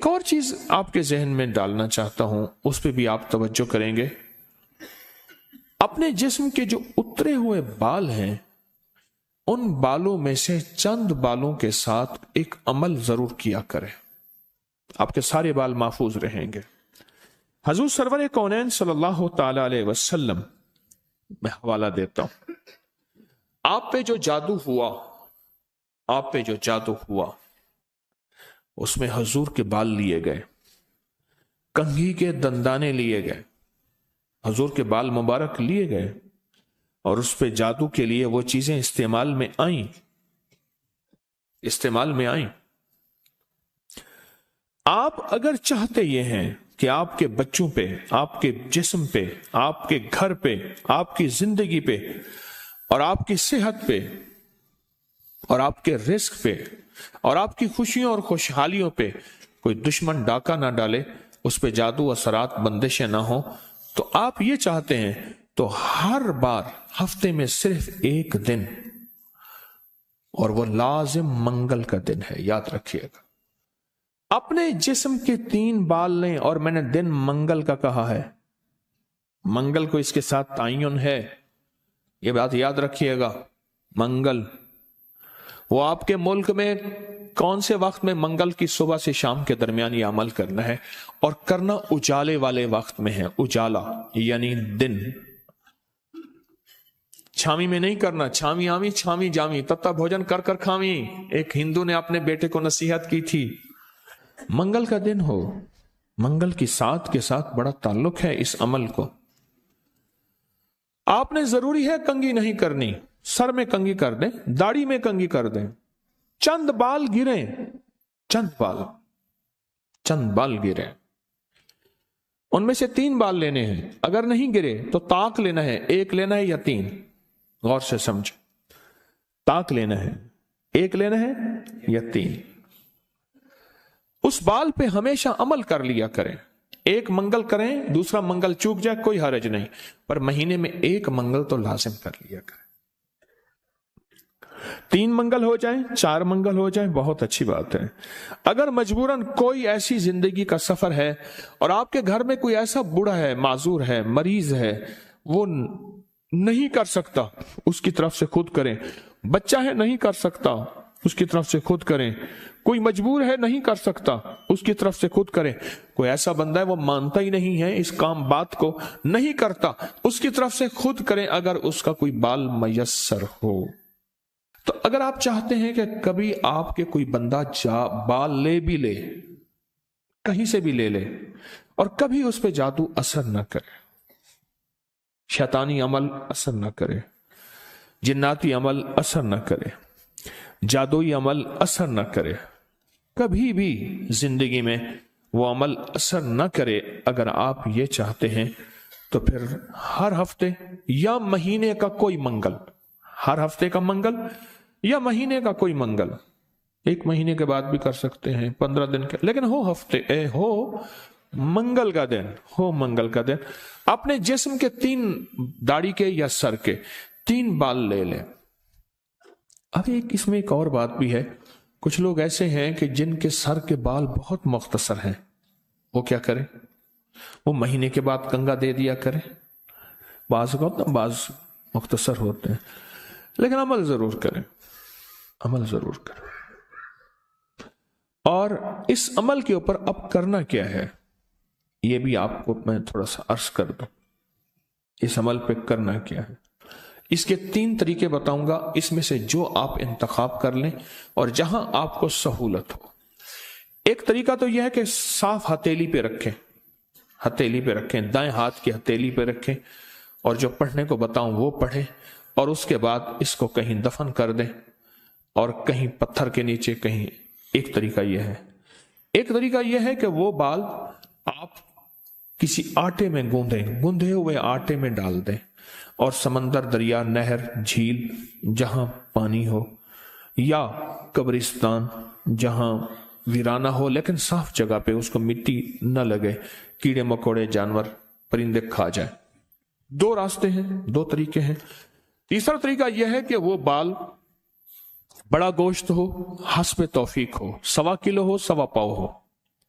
ایک اور چیز آپ کے ذہن میں ڈالنا چاہتا ہوں، اس پہ بھی آپ توجہ کریں گے۔ اپنے جسم کے جو اترے ہوئے بال ہیں، ان بالوں میں سے چند بالوں کے ساتھ ایک عمل ضرور کیا کریں، آپ کے سارے بال محفوظ رہیں گے۔ حضور سرور کونین صلی اللہ تعالی علیہ وسلم، میں حوالہ دیتا ہوں، آپ پہ جو جادو ہوا اس میں حضور کے بال لیے گئے، کنگھی کے دندانے لیے گئے، حضور کے بال مبارک لیے گئے، اور اس پہ جادو کے لیے وہ چیزیں استعمال میں آئیں۔ آپ اگر چاہتے یہ ہیں کہ آپ کے بچوں پہ، آپ کے جسم پہ، آپ کے گھر پہ، آپ کی زندگی پہ، اور آپ کی صحت پہ، اور آپ کے رزق پہ، اور آپ کی خوشیوں اور خوشحالیوں پہ کوئی دشمن ڈاکہ نہ ڈالے، اس پہ جادو اثرات بندشیں نہ ہوں، تو آپ یہ چاہتے ہیں تو ہر بار ہفتے میں صرف ایک دن، اور وہ لازم منگل کا دن ہے، یاد رکھیے گا، اپنے جسم کے 3 بال لیں، اور میں نے دن منگل کا کہا ہے، منگل کو اس کے ساتھ تعین ہے، یہ بات یاد رکھیے گا۔ منگل، وہ آپ کے ملک میں کون سے وقت میں منگل کی صبح سے شام کے درمیان یہ عمل کرنا ہے، اور کرنا اجالے والے وقت میں ہے، اجالا یعنی دن، چھامی میں نہیں کرنا، چھامی آمی چھامی جامی تتا بھوجن کر کر کھامی، ایک ہندو نے اپنے بیٹے کو نصیحت کی تھی۔ منگل کا دن ہو، منگل کی ساتھ کے ساتھ بڑا تعلق ہے اس عمل کو۔ آپ نے ضروری ہے کنگھی نہیں کرنی، سر میں کنگھی کر دیں، داڑھی میں کنگھی کر دیں، چند بال گریں، چند بال گریں، ان میں سے 3 بال لینے ہیں، اگر نہیں گرے تو طاق لینا ہے، 1 لینا ہے یا 3، غور سے سمجھ، طاق لینا ہے، 1 لینا ہے یا 3، اس بال پہ ہمیشہ عمل کر لیا کریں، 1 منگل کریں، دوسرا منگل چوک جائے کوئی حرج نہیں، پر مہینے میں 1 منگل تو لازم کر لیا کریں، 3 منگل ہو جائیں، 4 منگل ہو جائیں، بہت اچھی بات ہے۔ اگر مجبوراً کوئی ایسی زندگی کا سفر ہے اور آپ کے گھر میں کوئی ایسا بوڑھا ہے، معذور ہے، مریض ہے، وہ نہیں کر سکتا، اس کی طرف سے خود کریں، بچہ ہے نہیں کر سکتا، اس کی طرف سے خود کریں، کوئی مجبور ہے نہیں کر سکتا، اس کی طرف سے خود کریں، کوئی ایسا بندہ ہے وہ مانتا ہی نہیں ہے اس کام بات کو، نہیں کرتا، اس کی طرف سے خود کریں اگر اس کا کوئی بال میسر ہو۔ تو اگر آپ چاہتے ہیں کہ کبھی آپ کے کوئی بندہ بال لے بھی لے، کہیں سے بھی لے لے، اور کبھی اس پہ جادو اثر نہ کرے، شیطانی عمل اثر نہ کرے، جناتی عمل اثر نہ کرے، جادوئی عمل اثر نہ کرے، کبھی بھی زندگی میں وہ عمل اثر نہ کرے، اگر آپ یہ چاہتے ہیں تو پھر ہر ہفتے یا مہینے کا کوئی منگل، ہر ہفتے کا منگل یا مہینے کا کوئی منگل، 1 مہینے کے بعد بھی کر سکتے ہیں، 15 دن کے، لیکن ہو منگل کا دن، ہو منگل کا دن، اپنے جسم کے 3 داڑھی کے یا سر کے 3 بال لے لیں۔ اب اس میں ایک اور بات بھی ہے، کچھ لوگ ایسے ہیں کہ جن کے سر کے بال بہت مختصر ہیں، وہ کیا کریں؟ وہ مہینے کے بعد کنگا دے دیا کریں، بعض مختصر ہوتے ہیں، لیکن عمل ضرور کریں، عمل ضرور کریں۔ اور اس عمل کے اوپر اب کرنا کیا ہے، یہ بھی آپ کو میں تھوڑا سا عرض کر دوں، اس عمل پہ کرنا کیا ہے۔ اس کے 3 طریقے بتاؤں گا، اس میں سے جو آپ انتخاب کر لیں اور جہاں آپ کو سہولت ہو۔ ایک طریقہ تو یہ ہے کہ صاف ہتھیلی پہ رکھیں، ہتھیلی پہ رکھیں، دائیں ہاتھ کی ہتھیلی پہ رکھیں، اور جو پڑھنے کو بتاؤں وہ پڑھیں، اور اس کے بعد اس کو کہیں دفن کر دیں، اور کہیں پتھر کے نیچے کہیں۔ ایک طریقہ یہ ہے۔ ایک طریقہ یہ ہے کہ وہ بال آپ کسی آٹے میں گوندھے ہوئے آٹے میں ڈال دیں، اور سمندر، دریا، نہر، جھیل جہاں پانی ہو، یا قبرستان جہاں ویرانہ ہو لیکن صاف جگہ پہ، اس کو مٹی نہ لگے، کیڑے مکوڑے، جانور، پرندے کھا جائیں۔ 2 راستے ہیں، 2 طریقے ہیں۔ تیسرا طریقہ یہ ہے کہ وہ بال بڑا گوشت ہو، حسب توفیق ہو، 1.25 کلو ہو، 1.25 پاؤ ہو،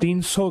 300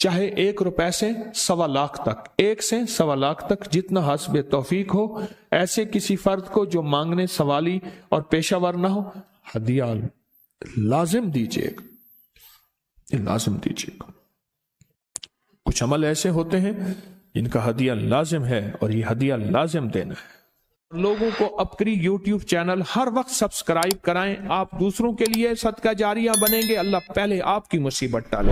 چاہے 1 روپے سے 1.25 لاکھ تک، 1 سے 1.25 لاکھ تک، جتنا حسب توفیق ہو، ایسے کسی فرد کو جو مانگنے سوالی اور پیشہ ور نہ ہو، ہدیہ لازم دیجیے گا، لازم دیجیے گا۔ کچھ عمل ایسے ہوتے ہیں جن کا ہدیہ لازم ہے، اور یہ ہدیہ لازم دینا ہے۔ لوگوں کو اپنی یوٹیوب چینل ہر وقت سبسکرائب کرائیں، آپ دوسروں کے لیے صدقہ جاریہ بنیں گے، اللہ پہلے آپ کی مصیبت ٹالے۔